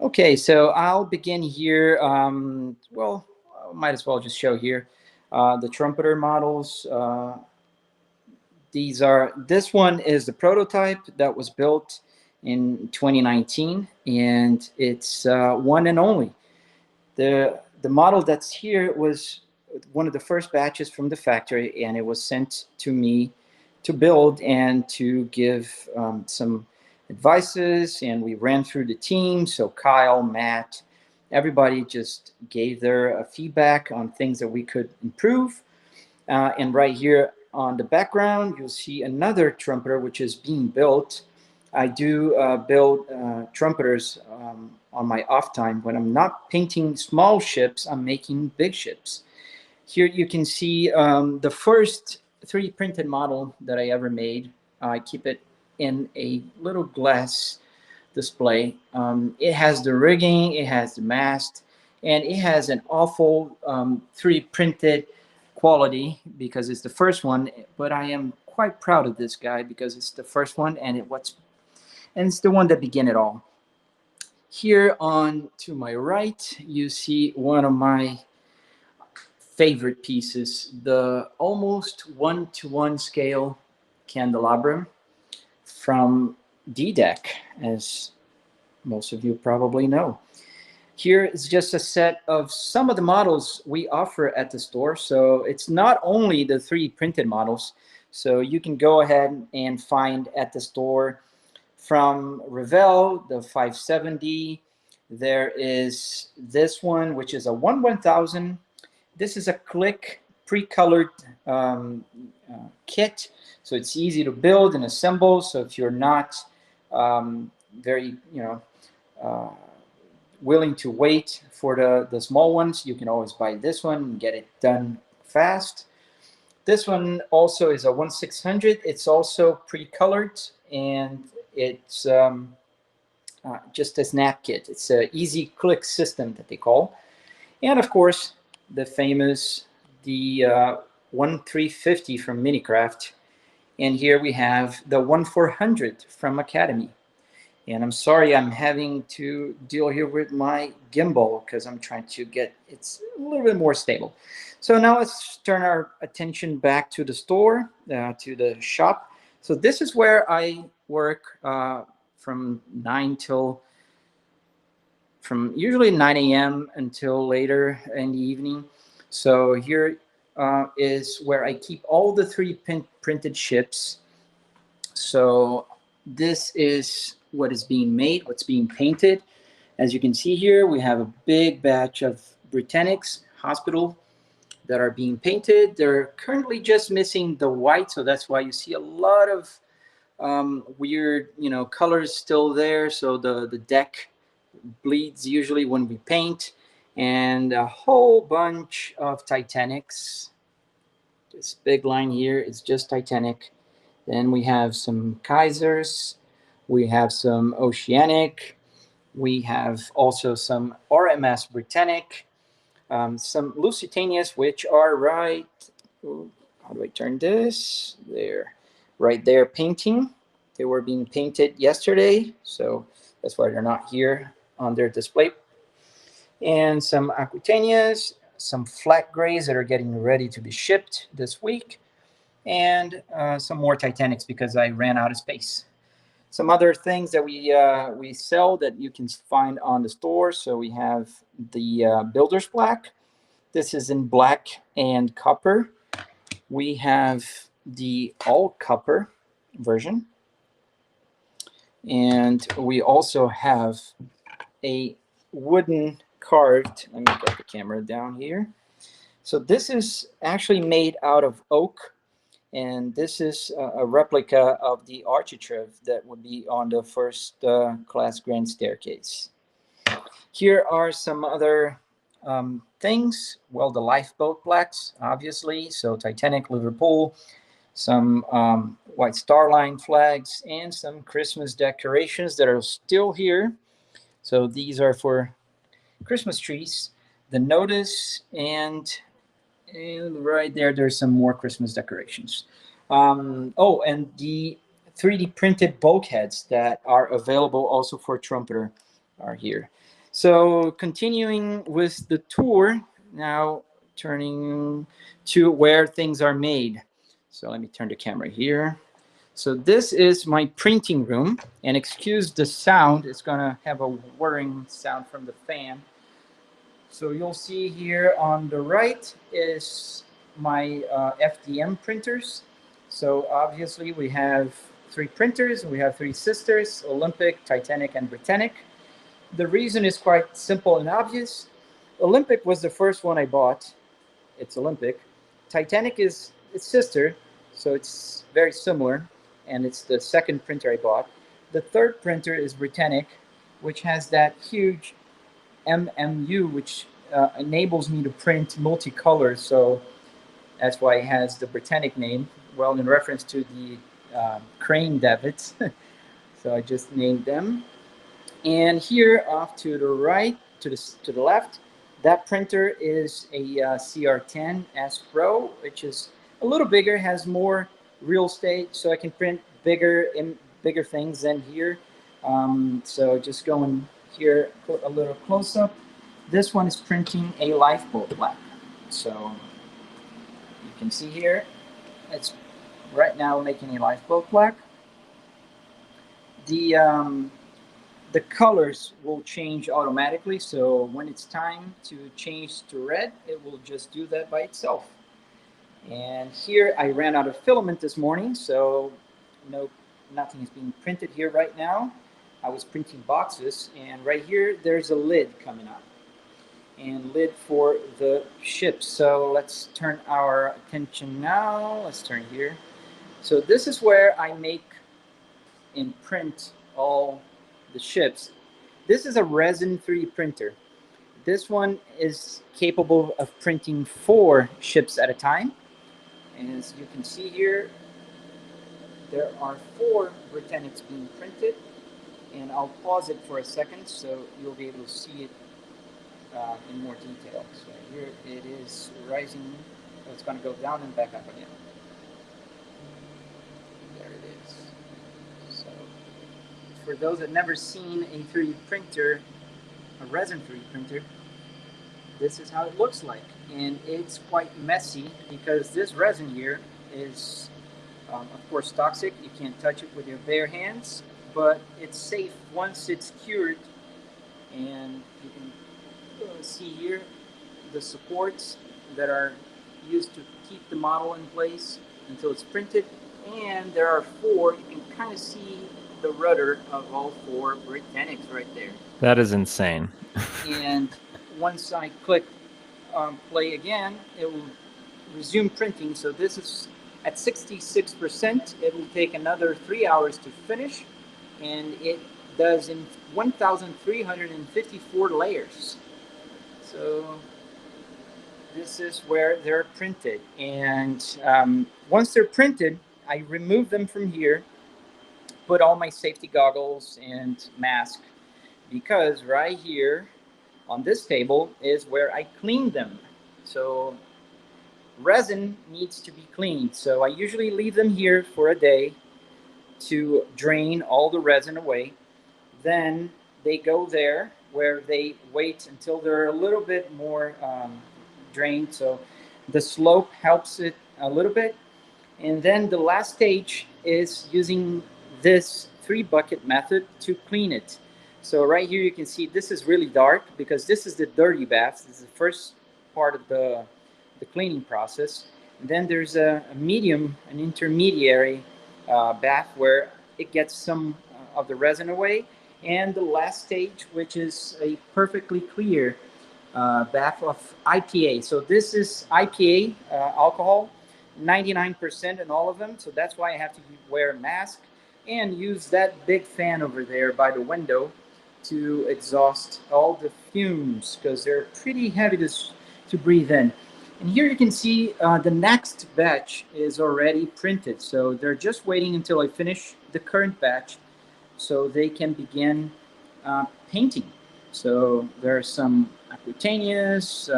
Okay, so I'll begin here. Well, I might as well just show here the Trumpeter models. This one is the prototype that was built in 2019, and it's one and only. The model that's here was one of the first batches from the factory, and it was sent to me to build and to give some advices. And we ran through the team. So Kyle, Matt, everybody just gave their feedback on things that we could improve. And right here on the background, you'll see another trumpeter which is being built. I do build trumpeters on my off time. When I'm not painting small ships, I'm making big ships. Here you can see the first 3D printed model that I ever made. I keep it in a little glass display. It has the rigging, it has the mast, and it has an awful 3D printed quality because it's the first one. But I am quite proud of this guy because it's the first one, and it's the one that began it all. Here on to my right, you see one of my favorite pieces, the almost 1:1 scale candelabrum from DDEC, as most of you probably know. Here is just a set of some of the models we offer at the store. So it's not only the 3D printed models. So you can go ahead and find at the store from Revell, the 570. There is this one, which is a 1/1000. This is a click pre-colored kit. So it's easy to build and assemble. So if you're not very, willing to wait for the small ones, you can always buy this one and get it done fast. This one also is a 1/600. It's also pre-colored, and it's just a snap kit. It's an easy click system that they call. And of course, the famous, the 1350 from Minicraft. And here we have the 1400 from Academy. And I'm sorry I'm having to deal here with my gimbal because I'm trying to get it's a little bit more stable. So now let's turn our attention back to the store, to the shop. So this is where I work from usually 9 a.m. until later in the evening. So here is where I keep all the 3D printed ships. So this is what is being made, what's being painted. As you can see here, we have a big batch of Britannics hospital that are being painted. They're currently just missing the white, so that's why you see a lot of weird, colors still there. So the deck bleeds usually when we paint, and a whole bunch of Titanics. This big line here is just Titanic. Then we have some Kaisers. We have some Oceanic. We have also some RMS Britannic. Some Lusitanias, which are right. How do I turn this? There. Right there, painting. They were being painted yesterday, so that's why they're not here on their display. And some Aquitanias, some flat grays that are getting ready to be shipped this week, and some more Titanics because I ran out of space. Some other things that we sell that you can find on the store. So we have the Builder's Black. This is in black and copper. We have the all copper version. And we also have a wooden carved, let me get the camera down here. So this is actually made out of oak. And this is a replica of the architrave that would be on the first class grand staircase. Here are some other things. Well, the lifeboat blacks, obviously. So Titanic, Liverpool, some white Star Line flags, and some Christmas decorations that are still here. So these are for Christmas trees. The notice and right there, there's some more Christmas decorations. And the 3D printed bulkheads that are available also for Trumpeter. are here. So continuing with the tour, now turning to where things are made. So let me turn the camera here. So this is my printing room, and excuse the sound, it's gonna have a whirring sound from the fan. So you'll see here on the right is my FDM printers. So obviously we have three printers, we have three sisters, Olympic, Titanic, and Britannic. The reason is quite simple and obvious. Olympic was the first one I bought. It's Olympic. Titanic is its sister, so it's very similar, and it's the second printer I bought. The third printer is Britannic, which has that huge MMU, which enables me to print multicolor. So that's why it has the Britannic name. Well, in reference to the crane davits. So I just named them. And here off to the right, to the left, that printer is a CR10 S Pro, which is a little bigger, has more real estate, so I can print bigger things than here. So just going here, put a little close up. This one is printing a lifeboat black. So you can see here, it's right now making a lifeboat black. The colors will change automatically, so when it's time to change to red, it will just do that by itself. And here I ran out of filament this morning, so nothing is being printed here right now. I was printing boxes, and right here there's a lid coming up, and lid for the ship. So let's turn our attention now. Let's turn here. So this is where I make and print all the ships. This is a resin 3D printer. This one is capable of printing 4 ships at a time. And as you can see here, there are 4 Britannics being printed. And I'll pause it for a second so you'll be able to see it in more detail. So here it is rising. So it's going to go down and back up again. There it is. So for those that never seen a 3D printer, a resin 3D printer, this is how it looks like. And it's quite messy because this resin here is, of course, toxic. You can't touch it with your bare hands, but it's safe once it's cured. And you can see here the supports that are used to keep the model in place until it's printed. And there are 4, you can kind of see the rudder of all 4 Britannics right there. That is insane. And once I click play again, it will resume printing. So this is at 66%. It will take another 3 hours to finish, and it does in 1,354 layers. So this is where they're printed. And once they're printed, I remove them from here, put all my safety goggles and mask, because right here on this table is where I clean them. So resin needs to be cleaned. So I usually leave them here for a day to drain all the resin away. Then they go there where they wait until they're a little bit more drained. So the slope helps it a little bit. And then the last stage is using this 3-bucket method to clean it. So right here you can see this is really dark because this is the dirty bath. This is the first part of the cleaning process. And then there's a medium, an intermediary bath where it gets some of the resin away. And the last stage, which is a perfectly clear bath of IPA. So this is IPA alcohol, 99% in all of them. So that's why I have to wear a mask and use that big fan over there by the window to exhaust all the fumes because they're pretty heavy to breathe in. And here you can see the next batch is already printed. So they're just waiting until I finish the current batch so they can begin painting. So there are some Aquitanias,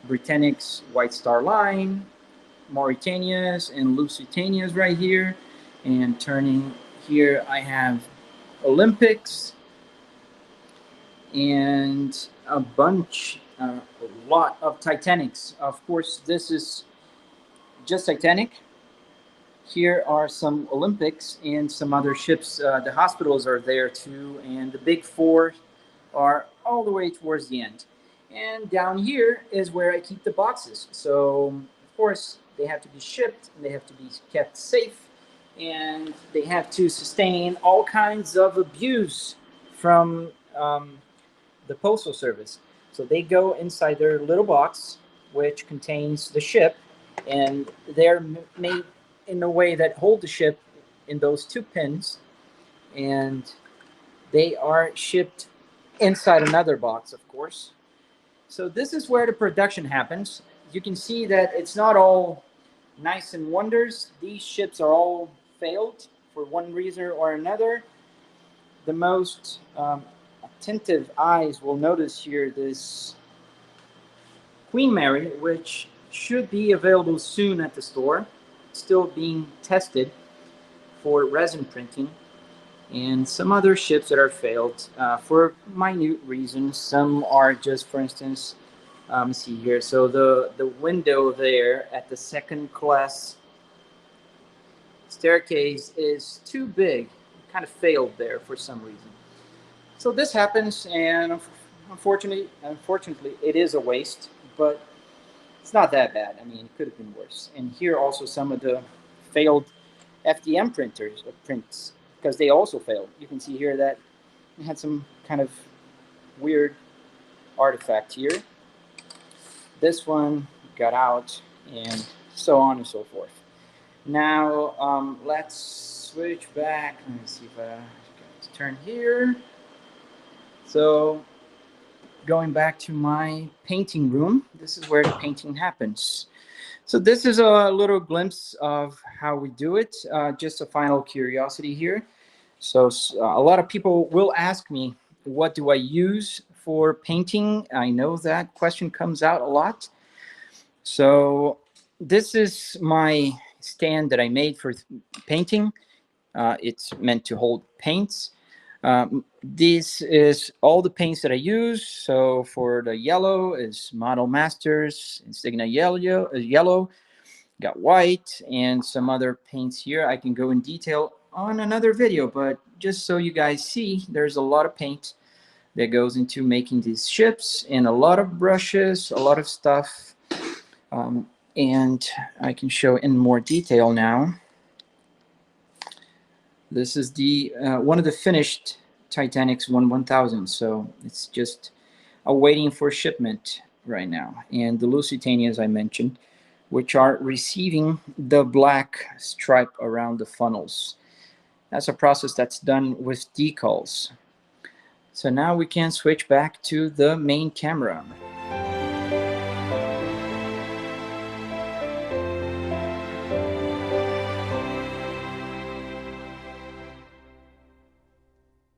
Britannic's White Star Line, Mauritanias, and Lusitanias right here. And turning here, I have Olympics. and a lot of Titanics. Of course, this is just Titanic. Here are some Olympics and some other ships. The hospitals are there too, and the big four are all the way towards the end. And down here is where I keep the boxes. So, of course, they have to be shipped and they have to be kept safe, and they have to sustain all kinds of abuse from the postal service. So they go inside their little box, which contains the ship, and they're made in a way that hold the ship in those two pins, and they are shipped inside another box, of course. So this is where the production happens. You can see that it's not all nice and wonders. These ships are all failed for one reason or another. The most attentive eyes will notice here this Queen Mary, which should be available soon at the store, still being tested for resin printing, and some other ships that are failed for minute reasons. Some are just, for instance, see here. So the window there at the second class staircase is too big. It kind of failed there for some reason. So this happens, and unfortunately, it is a waste, but it's not that bad. I mean, it could have been worse. And here also some of the failed FDM prints, because they also failed. You can see here that it had some kind of weird artifact here. This one got out, and so on and so forth. Now let's switch back. Let me see if I can turn here. So going back to my painting room, this is where the painting happens. So this is a little glimpse of how we do it, just a final curiosity here. So a lot of people will ask me, what do I use for painting? I know that question comes out a lot. So this is my stand that I made for painting. It's meant to hold paints. This is all the paints that I use. So for the yellow is Model Masters, Insignia yellow, got white, and some other paints here. I can go in detail on another video, but just so you guys see, there's a lot of paint that goes into making these ships, and a lot of brushes, a lot of stuff. And I can show in more detail now. This is the one of the finished Titanic's 1000, so it's just awaiting for shipment right now. And the Lusitania, as I mentioned, which are receiving the black stripe around the funnels. That's a process that's done with decals. So now we can switch back to the main camera.